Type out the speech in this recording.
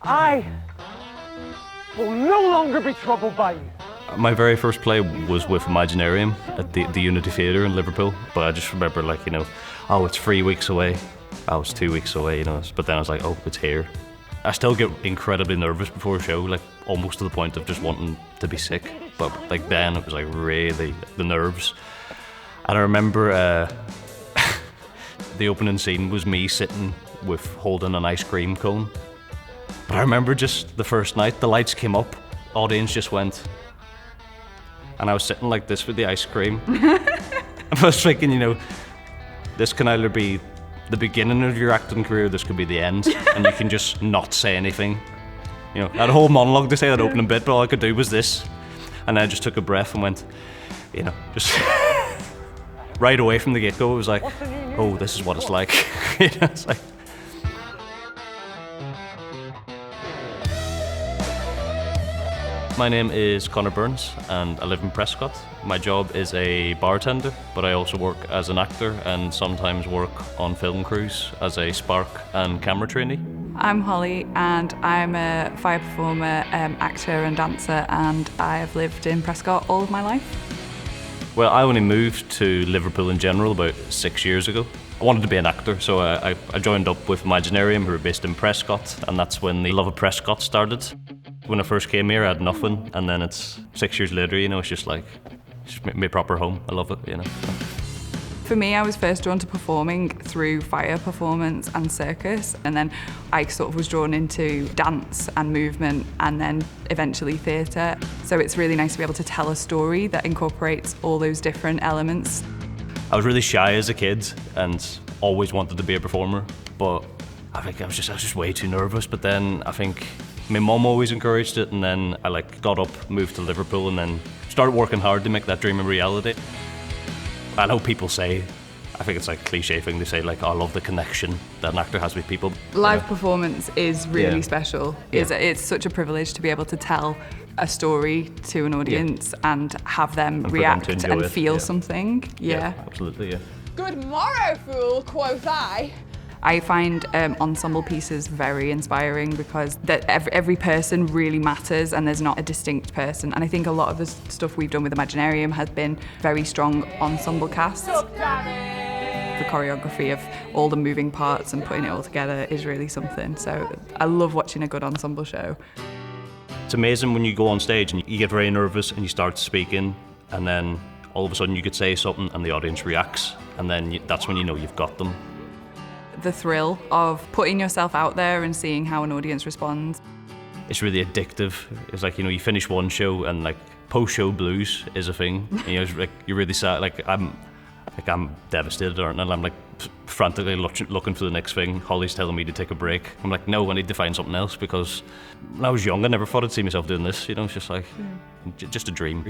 I will no longer be troubled by you. My very first play was with Imaginarium at the Unity Theatre in Liverpool, but I just remember like, oh, it's 3 weeks away. I was 2 weeks away, but then I was like, oh, it's here. I still get incredibly nervous before a show, like almost to the point of just wanting to be sick. But like then it was like really the nerves. And I remember the opening scene was me sitting with holding an ice cream cone. But I remember just the first night, the lights came up, audience just went, and I was sitting like this with the ice cream. I was thinking, this can either be the beginning of your acting career, this could be the end, and you can just not say anything. I had a whole monologue to say that opening bit, but all I could do was this. And then I just took a breath and went, just right away from the get-go, it was like, oh, this is what it's like. It's like. My name is Conor Burns and I live in Prescott. My job is a bartender, but I also work as an actor and sometimes work on film crews as a spark and camera trainee. I'm Holly and I'm a fire performer, actor and dancer, and I have lived in Prescott all of my life. Well, I only moved to Liverpool in general about 6 years ago. I wanted to be an actor, so I joined up with Imaginarium, who are based in Prescott, and that's when the love of Prescott started. When I first came here, I had nothing, and then it's 6 years later, it's just like, it's my proper home. I love it, For me, I was first drawn to performing through fire performance and circus, and then I sort of was drawn into dance and movement, and then eventually theatre. So it's really nice to be able to tell a story that incorporates all those different elements. I was really shy as a kid and always wanted to be a performer, but I think I was just way too nervous. But then I think my mum always encouraged it, and then I got up, moved to Liverpool, and then started working hard to make that dream a reality. I know people say, I think it's like cliche thing, they say oh, I love the connection that an actor has with people. Live performance is really special. It's such a privilege to be able to tell a story to an audience and have them react and feel something. Yeah, absolutely, yeah. Good morrow, fool, quoth I. I find ensemble pieces very inspiring because every person really matters and there's not a distinct person. And I think a lot of the stuff we've done with Imaginarium has been very strong ensemble casts. The choreography of all the moving parts and putting it all together is really something. So I love watching a good ensemble show. It's amazing when you go on stage and you get very nervous and you start speaking, and then all of a sudden you could say something and the audience reacts, and then that's when you know you've got them. The thrill of putting yourself out there and seeing how an audience responds. It's really addictive. It's like, you finish one show and post-show blues is a thing. It's you're really sad. I'm devastated, and I'm frantically looking for the next thing. Holly's telling me to take a break. I'm like, no, I need to find something else, because when I was young, I never thought I'd see myself doing this. It's just just a dream,